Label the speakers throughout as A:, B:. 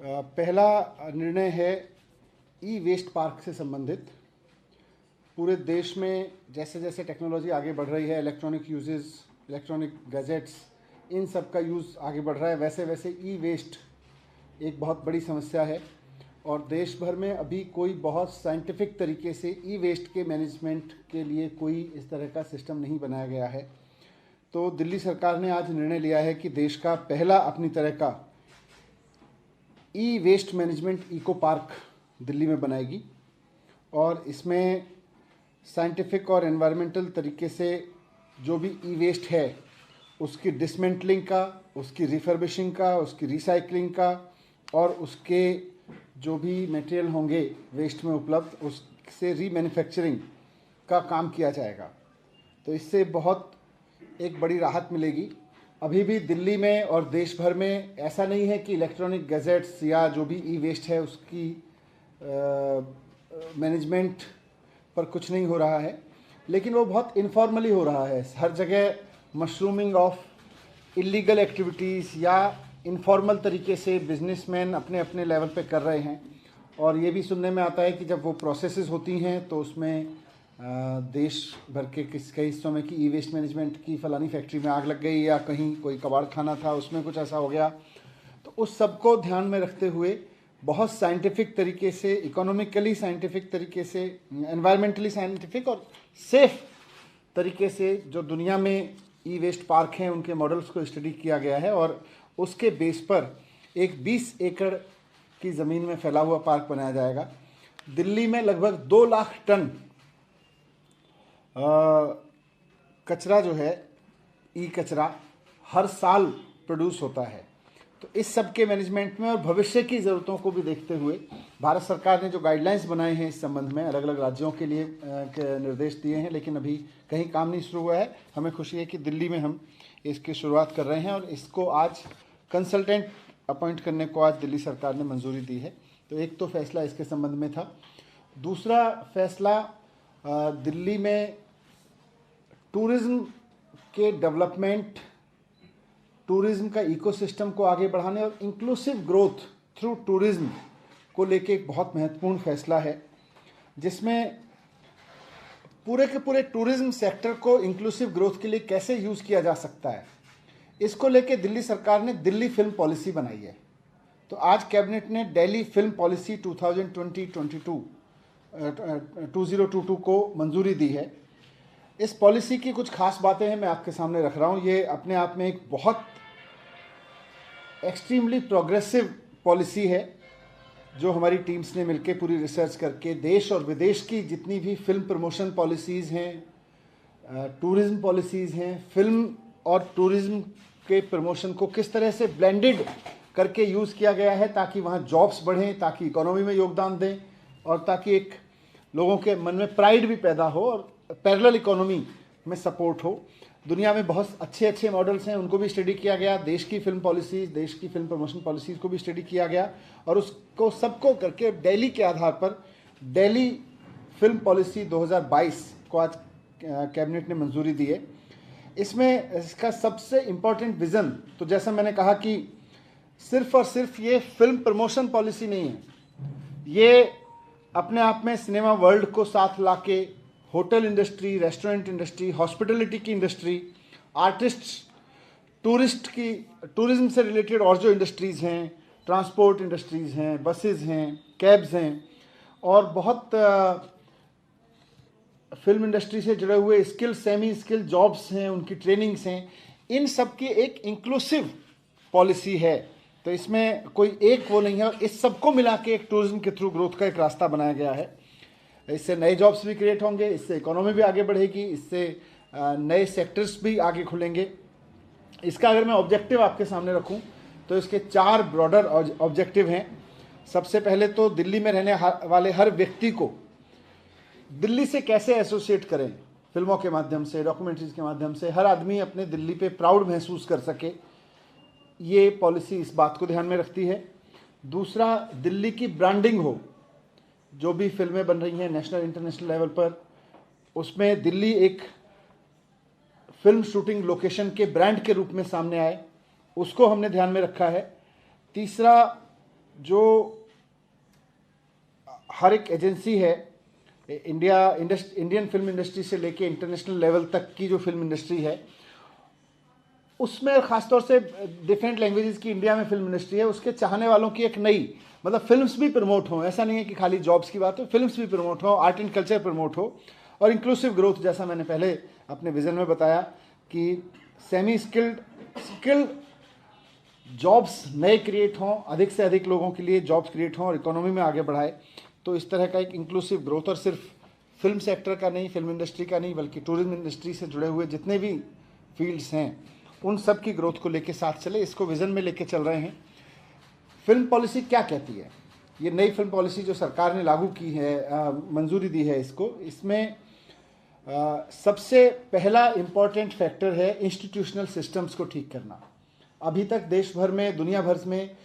A: पहला निर्णय है ई वेस्ट पार्क से संबंधित। पूरे देश में जैसे जैसे टेक्नोलॉजी आगे बढ़ रही है, इलेक्ट्रॉनिक यूजेस, इलेक्ट्रॉनिक गैजेट्स, इन सब का यूज़ आगे बढ़ रहा है, वैसे वैसे ई वेस्ट एक बहुत बड़ी समस्या है। और देश भर में अभी कोई बहुत साइंटिफिक तरीके से ई वेस्ट के मैनेजमेंट के लिए कोई इस तरह का सिस्टम नहीं बनाया गया है। तो दिल्ली सरकार ने आज निर्णय लिया है कि देश का पहला अपनी तरह का E waste management eco park Delhi में बनाएगी और इसमें साइंटिफिक और एनवायरमेंटल तरीके से जो भी ई वेस्ट है उसकी डिसमेंटलिंग का, उसकी रिफर्बिशिंग का, उसकी रिसाइकलिंग का और उसके जो भी मटेरियल होंगे वेस्ट में उपलब्ध उससे रीमैन्युफैक्चरिंग का काम किया जाएगा। तो इससे बहुत एक बड़ी राहत मिलेगी। अभी भी दिल्ली में और देश भर में ऐसा नहीं है कि इलेक्ट्रॉनिक गैजेट्स या जो भी ई वेस्ट है उसकी मैनेजमेंट पर कुछ नहीं हो रहा है, लेकिन वो बहुत इनफॉर्मली हो रहा है। हर जगह मशरूमिंग ऑफ इलीगल एक्टिविटीज़ या इनफॉर्मल तरीके से बिजनेसमैन अपने अपने लेवल पे कर रहे हैं। और ये भी सुनने में आता है कि जब वो प्रोसेसेस होती हैं तो उसमें देश भर के कई हिस्सों में कि ई वेस्ट मैनेजमेंट की फ़लानी फैक्ट्री में आग लग गई या कहीं कोई कबाड़ खाना था उसमें कुछ ऐसा हो गया। तो उस सब को ध्यान में रखते हुए बहुत साइंटिफिक तरीके से, इकोनॉमिकली साइंटिफिक तरीके से, एनवायरमेंटली साइंटिफिक और सेफ तरीके से जो दुनिया में ई वेस्ट पार्क हैं उनके मॉडल्स को स्टडी किया गया है और उसके बेस पर एक 20 एकड़ की ज़मीन में फैला हुआ पार्क बनाया जाएगा। दिल्ली में लगभग 2 लाख टन कचरा जो है, ई कचरा, हर साल प्रोड्यूस होता है। तो इस सब के मैनेजमेंट में और भविष्य की ज़रूरतों को भी देखते हुए भारत सरकार ने जो गाइडलाइंस बनाए हैं इस संबंध में अलग अलग राज्यों के लिए निर्देश दिए हैं, लेकिन अभी कहीं काम नहीं शुरू हुआ है। हमें खुशी है कि दिल्ली में हम इसकी शुरुआत कर रहे हैं और इसको आज कंसल्टेंट अपॉइंट करने को आज दिल्ली सरकार ने मंजूरी दी है। तो एक तो फैसला इसके संबंध में था। दूसरा फैसला दिल्ली में टूरिज़्म के डेवलपमेंट, टूरिज़्म का इकोसिस्टम को आगे बढ़ाने और इंक्लूसिव ग्रोथ थ्रू टूरिज़्म को लेके एक बहुत महत्वपूर्ण फैसला है, जिसमें पूरे के पूरे टूरिज़्म सेक्टर को इंक्लूसिव ग्रोथ के लिए कैसे यूज़ किया जा सकता है, इसको लेके दिल्ली सरकार ने दिल्ली फिल्म पॉलिसी बनाई है। तो आज कैबिनेट ने दिल्ली फिल्म पॉलिसी 2022 को मंजूरी दी है। इस पॉलिसी की कुछ खास बातें हैं, मैं आपके सामने रख रहा हूँ। ये अपने आप में एक बहुत एक्सट्रीमली प्रोग्रेसिव पॉलिसी है जो हमारी टीम्स ने मिलकर पूरी रिसर्च करके देश और विदेश की जितनी भी फिल्म प्रमोशन पॉलिसीज़ हैं, टूरिज़्म पॉलिसीज़ हैं, फिल्म और टूरिज़्म के प्रमोशन को किस तरह से ब्लेंडेड करके यूज़ किया गया है ताकि वहाँ जॉब्स बढ़ें, ताकि इकोनॉमी में योगदान दें और ताकि एक लोगों के मन में प्राइड भी पैदा हो और पैरेलल इकोनॉमी में सपोर्ट हो। दुनिया में बहुत अच्छे अच्छे मॉडल्स हैं, उनको भी स्टडी किया गया। देश की फिल्म पॉलिसीज़, देश की फिल्म प्रमोशन पॉलिसीज़ को भी स्टडी किया गया और उसको सबको करके दिल्ली के आधार पर दिल्ली फिल्म पॉलिसी 2022 को आज कैबिनेट ने मंजूरी दी है। इसमें इसका सबसे इम्पोर्टेंट विज़न, तो जैसा मैंने कहा कि सिर्फ और सिर्फ ये फिल्म प्रमोशन पॉलिसी नहीं है, ये अपने आप में सिनेमा वर्ल्ड को साथ लाके hotel industry, restaurant industry, hospitality की इंडस्ट्री, आर्टिस्ट्स, टूरिज्म से रिलेटेड और जो इंडस्ट्रीज़ हैं, ट्रांसपोर्ट इंडस्ट्रीज़ हैं, बसेस हैं, कैब्स हैं और बहुत फिल्म इंडस्ट्री से जुड़े हुए स्किल, सेमी स्किल जॉब्स हैं, उनकी ट्रेनिंग्स हैं, इन सब की एक इंक्लूसिव पॉलिसी है। तो इसमें कोई एक वो नहीं है और इस सबको मिला के एक टूरिज्म के थ्रू ग्रोथ का एक रास्ता बनाया गया है। इससे नए जॉब्स भी क्रिएट होंगे, इससे इकोनॉमी भी आगे बढ़ेगी, इससे नए सेक्टर्स भी आगे खुलेंगे। इसका अगर मैं ऑब्जेक्टिव आपके सामने रखूं तो इसके 4 ब्रॉडर ऑब्जेक्टिव हैं। सबसे पहले तो दिल्ली में रहने वाले हर व्यक्ति को दिल्ली से कैसे एसोसिएट करें, फिल्मों के माध्यम से, डॉक्यूमेंट्रीज के माध्यम से हर आदमी अपने दिल्ली पे प्राउड महसूस कर सके, ये पॉलिसी इस बात को ध्यान में रखती है। दूसरा, दिल्ली की ब्रांडिंग हो, जो भी फिल्में बन रही हैं नेशनल इंटरनेशनल लेवल पर, उसमें दिल्ली एक फिल्म शूटिंग लोकेशन के ब्रांड के रूप में सामने आए, उसको हमने ध्यान में रखा है। तीसरा, जो हर एक एजेंसी है, इंडियन फिल्म इंडस्ट्री से लेके इंटरनेशनल लेवल तक की जो फिल्म इंडस्ट्री है, उसमें ख़ासतौर से डिफरेंट लैंग्वेजेस की इंडिया में फिल्म इंडस्ट्री है, उसके चाहने वालों की एक नई, मतलब फिल्म्स भी प्रमोट हो, ऐसा नहीं है कि खाली जॉब्स की बात हो, फिल्म्स भी प्रमोट हो, आर्ट एंड कल्चर प्रमोट हो, और इंक्लूसिव ग्रोथ, जैसा मैंने पहले अपने विजन में बताया कि सेमी स्किल्ड जॉब्स नए क्रिएट हों, अधिक से अधिक लोगों के लिए जॉब्स क्रिएट हों और इकोनॉमी में आगे बढ़ाए। तो इस तरह का एक इंक्लूसिव ग्रोथ, और सिर्फ फिल्म सेक्टर का नहीं, फिल्म इंडस्ट्री का नहीं, बल्कि टूरिज्म इंडस्ट्री से जुड़े हुए जितने भी फील्ड्स हैं उन सब की ग्रोथ को लेके साथ चले, इसको विज़न में लेके चल रहे हैं। फिल्म पॉलिसी क्या कहती है? ये नई फिल्म पॉलिसी जो सरकार ने लागू की है, मंजूरी दी है इसको, इसमें सबसे पहला इम्पॉर्टेंट फैक्टर है इंस्टीट्यूशनल सिस्टम्स को ठीक करना। अभी तक देश भर में, दुनिया भर में,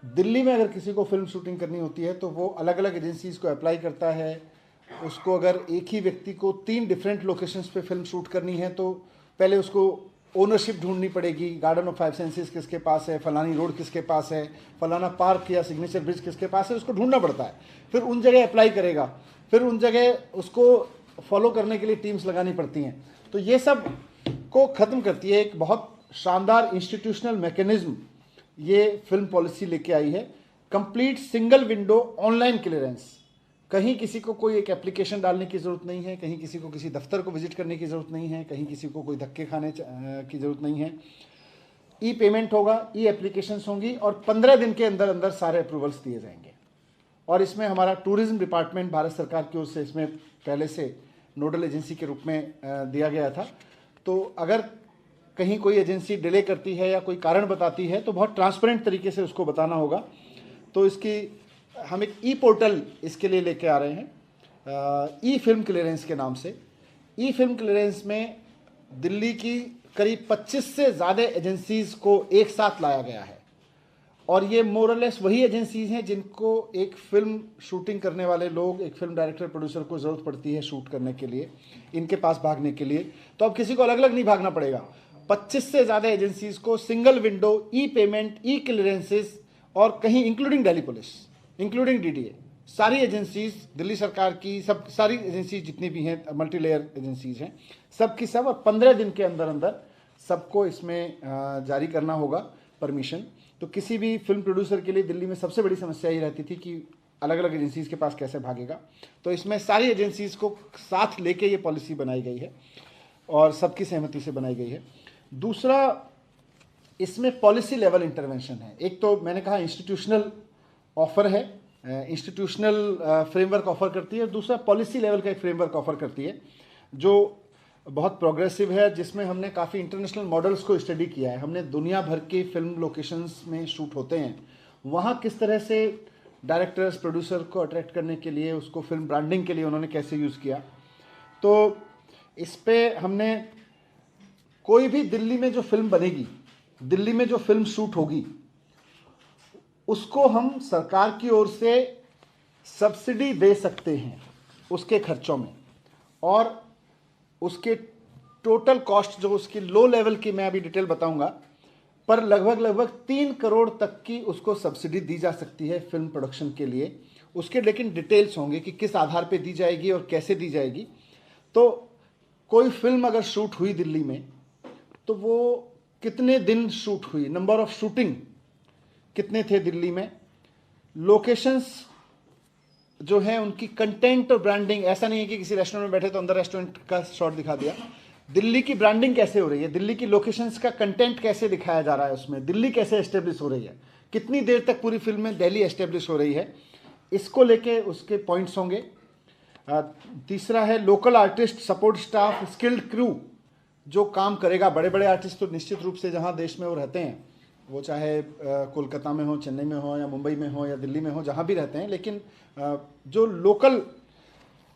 A: दिल्ली में अगर किसी को फिल्म शूटिंग करनी होती है तो वो अलग अलग एजेंसीज़ को अप्लाई करता है। उसको अगर एक ही व्यक्ति को 3 डिफरेंट लोकेशंस पे फिल्म शूट करनी है तो पहले उसको ओनरशिप ढूंढनी पड़ेगी, गार्डन ऑफ 5 सेंसेस किसके पास है, फलानी रोड किसके पास है, फलाना पार्क या सिग्नेचर ब्रिज किसके पास है, उसको ढूंढना पड़ता है। फिर उन जगह अप्लाई करेगा, फिर उन जगह उसको फॉलो करने के लिए टीम्स लगानी पड़ती हैं। तो ये सब को ख़त्म करती है एक बहुत शानदार इंस्टीट्यूशनल मैकेनिज्म ये फिल्म पॉलिसी लेके आई है। Complete single window online clearance, कहीं किसी को कोई एक एप्लीकेशन डालने की ज़रूरत नहीं है, कहीं किसी को किसी दफ्तर को विजिट करने की ज़रूरत नहीं है, कहीं किसी को कोई धक्के खाने की ज़रूरत नहीं है। ई पेमेंट होगा, ई एप्लीकेशंस होंगी और 15 दिन के अंदर अंदर सारे अप्रूवल्स दिए जाएंगे। और इसमें हमारा टूरिज्म डिपार्टमेंट भारत सरकार की ओर से इसमें पहले से नोडल एजेंसी के रूप में दिया गया था। तो अगर कहीं कोई एजेंसी डिले करती है या कोई कारण बताती है तो बहुत ट्रांसपेरेंट तरीके से उसको बताना होगा। तो इसकी हम एक ई पोर्टल इसके लिए लेके आ रहे हैं, ई फिल्म क्लियरेंस के नाम से। ई फिल्म क्लियरेंस में दिल्ली की करीब 25 से ज़्यादा एजेंसीज़ को एक साथ लाया गया है, और ये मोरलेस वही एजेंसीज़ हैं जिनको एक फिल्म शूटिंग करने वाले लोग, एक फिल्म डायरेक्टर प्रोड्यूसर को ज़रूरत पड़ती है शूट करने के लिए, इनके पास भागने के लिए। तो अब किसी को अलग अलग नहीं भागना पड़ेगा। 25 से ज़्यादा एजेंसीज़ को सिंगल विंडो, ई पेमेंट, ई क्लियरेंसेस, और कहीं including Delhi police, including DDA, सारी एजेंसीज़, दिल्ली सरकार की सारी एजेंसीज जितनी भी हैं, मल्टी लेयर एजेंसीज़ हैं, सब की सब, और 15 दिन के अंदर अंदर सबको इसमें जारी करना होगा परमिशन। तो किसी भी फिल्म प्रोड्यूसर के लिए दिल्ली में सबसे बड़ी समस्या ये रहती थी कि अलग अलग एजेंसीज़ के पास कैसे भागेगा। तो इसमें सारी एजेंसीज़ को साथ लेके ये पॉलिसी बनाई गई है और सबकी सहमति से बनाई गई है। दूसरा, इसमें पॉलिसी लेवल इंटरवेंशन है। एक तो मैंने कहा इंस्टीट्यूशनल ऑफर है, इंस्टीट्यूशनल फ्रेमवर्क ऑफर करती है। दूसरा, पॉलिसी लेवल का एक फ्रेमवर्क ऑफर करती है जो बहुत प्रोग्रेसिव है, जिसमें हमने काफ़ी इंटरनेशनल मॉडल्स को स्टडी किया है। हमने दुनिया भर के फिल्म लोकेशंस में शूट होते हैं, वहाँ किस तरह से डायरेक्टर्स, प्रोड्यूसर को अट्रैक्ट करने के लिए, उसको फिल्म ब्रांडिंग के लिए उन्होंने कैसे यूज़ किया। तो इस पर हमने कोई भी दिल्ली में जो फिल्म बनेगी, दिल्ली में जो फिल्म शूट होगी, उसको हम सरकार की ओर से सब्सिडी दे सकते हैं उसके खर्चों में, और उसके टोटल कॉस्ट जो उसकी लो लेवल की मैं अभी डिटेल बताऊंगा, पर लगभग 3 करोड़ तक की उसको सब्सिडी दी जा सकती है फिल्म प्रोडक्शन के लिए। उसके लेकिन डिटेल्स होंगे कि किस आधार पे दी जाएगी और कैसे दी जाएगी। तो कोई फिल्म अगर शूट हुई दिल्ली में तो वो कितने दिन शूट हुई, नंबर ऑफ शूटिंग कितने थे दिल्ली में, लोकेशंस जो है उनकी कंटेंट और ब्रांडिंग। ऐसा नहीं है कि किसी रेस्टोरेंट में बैठे तो अंदर रेस्टोरेंट का शॉट दिखा दिया। दिल्ली की ब्रांडिंग कैसे हो रही है, दिल्ली की लोकेशंस का कंटेंट कैसे दिखाया जा रहा है, उसमें दिल्ली कैसे एस्टेब्लिश हो रही है, कितनी देर तक पूरी फिल्म में दिल्ली एस्टेब्लिश हो रही है, इसको लेके उसके पॉइंट्स होंगे। तीसरा है local artist, support staff, skilled crew जो काम करेगा। बड़े बड़े आर्टिस्ट तो निश्चित रूप से जहाँ देश में वो रहते हैं, वो चाहे कोलकाता में हो, चेन्नई में हो, या मुंबई में हो, या दिल्ली में हो, जहाँ भी रहते हैं, लेकिन जो लोकल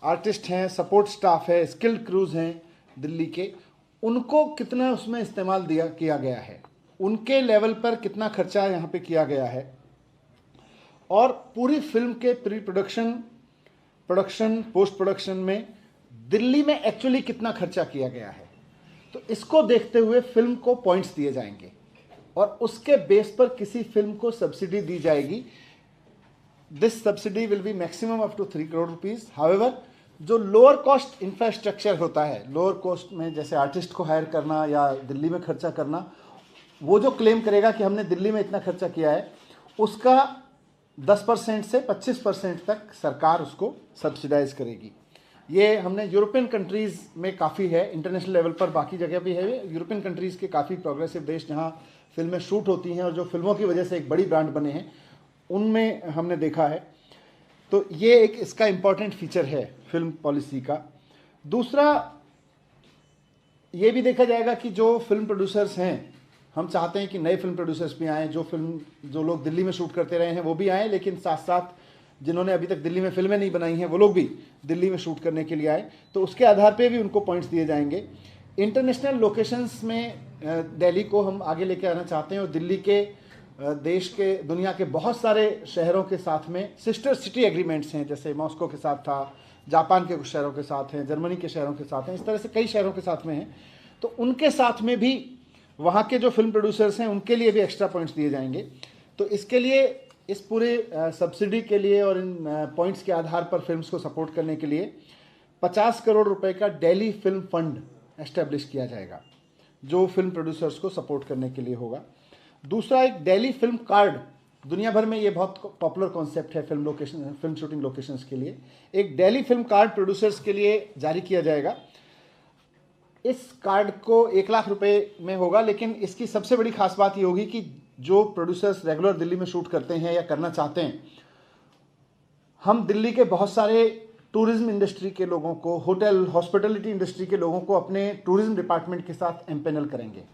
A: आर्टिस्ट हैं, सपोर्ट स्टाफ है, स्किल्ड क्रूज हैं दिल्ली के, उनको कितना उसमें इस्तेमाल किया गया है, उनके लेवल पर कितना खर्चा यहाँ पे किया गया है, और पूरी फिल्म के प्री प्रोडक्शन, पोस्ट प्रोडक्शन में दिल्ली में एक्चुअली कितना खर्चा किया गया है। तो इसको देखते हुए फिल्म को पॉइंट्स दिए जाएंगे और उसके बेस पर किसी फिल्म को सब्सिडी दी जाएगी। This subsidy will be maximum up to 3 crore rupees. However, जो लोअर कॉस्ट इंफ्रास्ट्रक्चर होता है, लोअर कॉस्ट में जैसे आर्टिस्ट को हायर करना या दिल्ली में खर्चा करना, वो जो क्लेम करेगा कि हमने दिल्ली में इतना खर्चा किया है, उसका 10% से 25% तक सरकार उसको सब्सिडाइज करेगी। ये हमने यूरोपियन कंट्रीज़ में काफ़ी है, इंटरनेशनल लेवल पर बाकी जगह भी है। यूरोपियन कंट्रीज़ के काफ़ी प्रोग्रेसिव देश जहाँ फिल्में शूट होती हैं और जो फिल्मों की वजह से एक बड़ी ब्रांड बने हैं, उनमें हमने देखा है। तो ये एक इसका इम्पॉर्टेंट फीचर है फिल्म पॉलिसी का। दूसरा, ये भी देखा जाएगा कि जो फिल्म प्रोड्यूसर्स हैं, हम चाहते हैं कि नए फिल्म प्रोड्यूसर्स भी आएँ, जो लोग दिल्ली में शूट करते रहे हैं वो भी आएँ, लेकिन साथ साथ जिन्होंने अभी तक दिल्ली में फिल्में नहीं बनाई हैं वो लोग भी दिल्ली में शूट करने के लिए आए। तो उसके आधार पे भी उनको पॉइंट्स दिए जाएंगे। इंटरनेशनल लोकेशंस में दिल्ली को हम आगे लेके आना चाहते हैं और दिल्ली के देश के, दुनिया के बहुत सारे शहरों के साथ में सिस्टर सिटी एग्रीमेंट्स हैं, जैसे मॉस्को के साथ था, जापान के कुछ शहरों के साथ हैं, जर्मनी के शहरों के साथ हैं, इस तरह से कई शहरों के साथ में हैं। तो उनके साथ में भी वहाँ के जो फिल्म प्रोड्यूसर्स हैं उनके लिए भी एक्स्ट्रा पॉइंट्स दिए जाएंगे। तो इसके लिए, इस पूरे सब्सिडी के लिए और इन पॉइंट्स के आधार पर फिल्म्स को सपोर्ट करने के लिए 50 करोड़ रुपए का दिल्ली फिल्म फंड एस्टेब्लिश किया जाएगा, जो फिल्म प्रोड्यूसर्स को सपोर्ट करने के लिए होगा। दूसरा, एक दिल्ली फिल्म कार्ड, दुनिया भर में ये बहुत पॉपुलर कॉन्सेप्ट है फिल्म शूटिंग लोकेशंस के लिए। एक दिल्ली फिल्म कार्ड प्रोड्यूसर्स के लिए जारी किया जाएगा। इस कार्ड को 1 लाख रुपए में होगा, लेकिन इसकी सबसे बड़ी खास बात ये होगी कि जो प्रोड्यूसर्स रेगुलर दिल्ली में शूट करते हैं या करना चाहते हैं, हम दिल्ली के बहुत सारे टूरिज्म इंडस्ट्री के लोगों को, होटल हॉस्पिटलिटी इंडस्ट्री के लोगों को अपने टूरिज्म डिपार्टमेंट के साथ एम्पेनल करेंगे।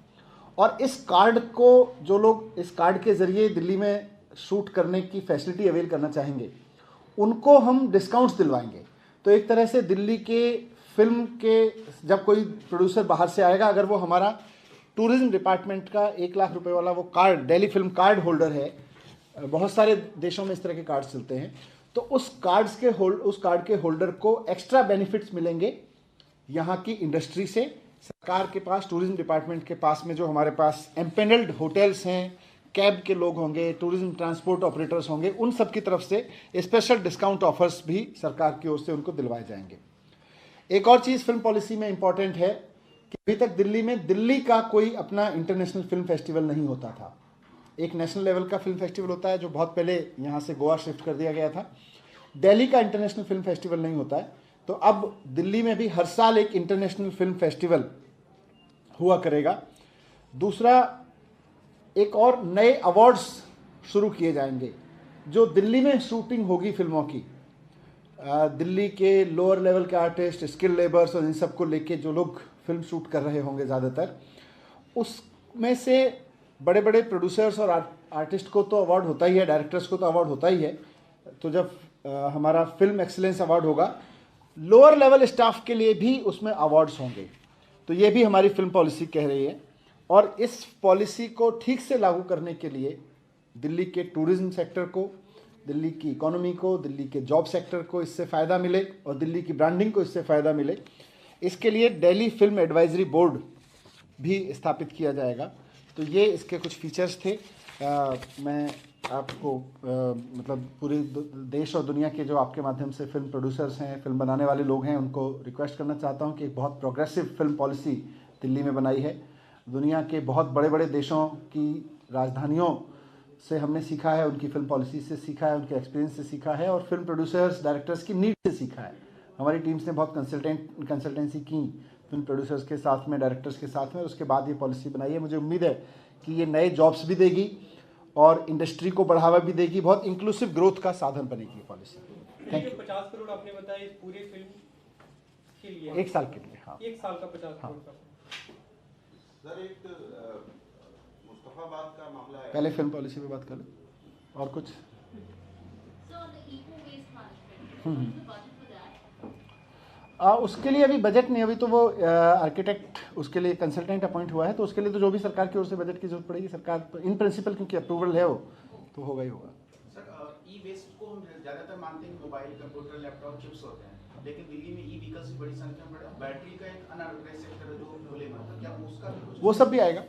A: और इस कार्ड को, जो लोग इस कार्ड के ज़रिए दिल्ली में शूट करने की फैसिलिटी अवेल करना चाहेंगे, उनको हम डिस्काउंट्स दिलवाएंगे। तो एक तरह से दिल्ली के फिल्म के, जब कोई प्रोड्यूसर बाहर से आएगा, अगर वो हमारा टूरिज्म डिपार्टमेंट का 1 लाख रुपए वाला वो card, Delhi film card holder है, बहुत सारे देशों में इस तरह के कार्ड चलते हैं, तो उस कार्ड के होल्डर को एक्स्ट्रा बेनिफिट्स मिलेंगे यहाँ की इंडस्ट्री से। सरकार के पास, टूरिज्म डिपार्टमेंट के पास में जो हमारे पास एम्पेनल्ड होटल्स हैं, कैब के लोग होंगे, टूरिज्म ट्रांसपोर्ट ऑपरेटर्स होंगे, उन सब की तरफ से स्पेशल डिस्काउंट ऑफर्स भी सरकार की ओर से उनको दिलवाए जाएंगे। एक और चीज़ फिल्म पॉलिसी में इंपॉर्टेंट है कि अभी तक दिल्ली का कोई अपना इंटरनेशनल फिल्म फेस्टिवल नहीं होता था। एक नेशनल लेवल का फिल्म फेस्टिवल होता है, जो बहुत पहले यहाँ से गोवा शिफ्ट कर दिया गया था। दिल्ली का इंटरनेशनल फिल्म फेस्टिवल नहीं होता है, तो अब दिल्ली में भी हर साल एक इंटरनेशनल फिल्म फेस्टिवल हुआ करेगा। दूसरा, एक और नए अवार्ड्स शुरू किए जाएंगे जो दिल्ली में शूटिंग होगी फिल्मों की। दिल्ली के लोअर लेवल के आर्टिस्ट, स्किल लेबर्स और इन सब को लेके जो लोग फिल्म शूट कर रहे होंगे ज़्यादातर, उसमें से बड़े बड़े प्रोड्यूसर्स और आर्टिस्ट को तो अवार्ड होता ही है, डायरेक्टर्स को तो अवार्ड होता ही है। तो जब हमारा फिल्म एक्सीलेंस अवार्ड होगा, लोअर लेवल स्टाफ के लिए भी उसमें अवार्ड्स होंगे। तो ये भी हमारी फिल्म पॉलिसी कह रही है। और इस पॉलिसी को ठीक से लागू करने के लिए दिल्ली के टूरिज्म सेक्टर को, दिल्ली की इकोनॉमी को, दिल्ली के जॉब सेक्टर को इससे फ़ायदा मिले और दिल्ली की ब्रांडिंग को इससे फ़ायदा मिले, इसके लिए दिल्ली फिल्म एडवाइजरी बोर्ड भी स्थापित किया जाएगा। तो ये इसके कुछ फीचर्स थे। मैं आपको मतलब पूरे देश और दुनिया के जो आपके माध्यम से फिल्म प्रोड्यूसर्स हैं, फिल्म बनाने वाले लोग हैं, उनको रिक्वेस्ट करना चाहता हूँ कि एक बहुत प्रोग्रेसिव फिल्म पॉलिसी दिल्ली में बनाई है। दुनिया के बहुत बड़े बड़े देशों की राजधानियों से हमने सीखा है, उनकी फिल्म पॉलिसी से सीखा है, उनके एक्सपीरियंस से सीखा है और फिल्म प्रोड्यूसर्स, डायरेक्टर्स की नीड से सीखा है। हमारी टीम्स ने बहुत कंसल्टेंसी की फिल्म प्रोड्यूसर्स के साथ में, डायरेक्टर्स के साथ में, उसके बाद ये पॉलिसी बनाई है। मुझे उम्मीद है कि ये नए जॉब्स भी देगी और इंडस्ट्री को बढ़ावा भी देगी, बहुत इंक्लूसिव ग्रोथ का साधन बनेगी पॉलिसी। Thank you.
B: 50 करोड़ आपने बताया इस पूरे फिल्म के लिए,
A: 1 साल के लिए। हाँ,
B: 1 साल का 50 करोड़ का।
C: सर, एक मुस्तफाबाद का मामला है,
A: पहले फिल्म पॉलिसी पे बात कर लो और कुछ। उसके लिए अभी बजट नहीं, अभी तो वो आर्किटेक्ट, उसके लिए कंसल्टेंट अपॉइंट हुआ है, तो उसके लिए तो जो भी सरकार की ओर से बजट की जरूरत पड़ेगी, सरकार इन प्रिंसिपल क्योंकि अप्रूवल है वो, तो होगा ही होगा।
C: सर, ई वेस्ट को हम ज़्यादातर मानते हैं मोबाइल, कंप्यूटर, लैपटॉप, चिप्स होते हैं, लेकिन दिल्ली में ई व्हीकल्स की बड़ी संख्या में पड़ा। बैटरी का एक अनऑर्गेनाइज्ड सेक्टर है जो प्रॉब्लम है, क्या उसका भी कुछ?
A: वो सब भी आएगा,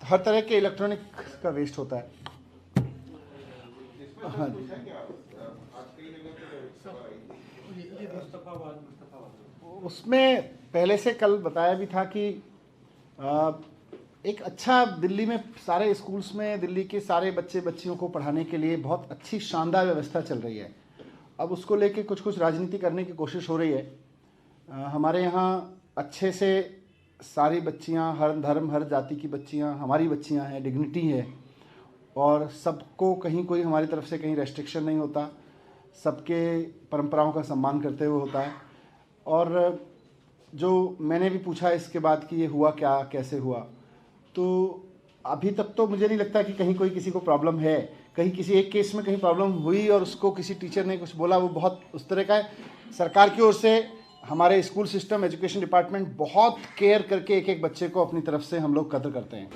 A: हर तरह के इलेक्ट्रॉनिक का वेस्ट होता है। हाँ उसमें पहले से कल बताया भी था कि एक अच्छा दिल्ली में सारे स्कूल्स में दिल्ली के सारे बच्चे बच्चियों को पढ़ाने के लिए बहुत अच्छी शानदार व्यवस्था चल रही है। अब उसको लेके कुछ कुछ राजनीति करने की कोशिश हो रही है। हमारे यहाँ अच्छे से सारी बच्चियाँ, हर धर्म हर जाति की बच्चियाँ हमारी बच्चियाँ हैं, डिग्निटी है और सबको कहीं कोई हमारी तरफ से कहीं रेस्ट्रिक्शन नहीं होता, सबके परंपराओं का सम्मान करते हुए होता है। और जो मैंने भी पूछा इसके बाद कि ये हुआ क्या, कैसे हुआ, तो अभी तक तो मुझे नहीं लगता कि कहीं कोई किसी को प्रॉब्लम है। कहीं किसी एक केस में कहीं प्रॉब्लम हुई और उसको किसी टीचर ने कुछ बोला, वो बहुत उस तरह का है। सरकार की ओर से हमारे स्कूल सिस्टम, एजुकेशन डिपार्टमेंट बहुत केयर करके एक एक बच्चे को अपनी तरफ से हम लोग कदर करते हैं।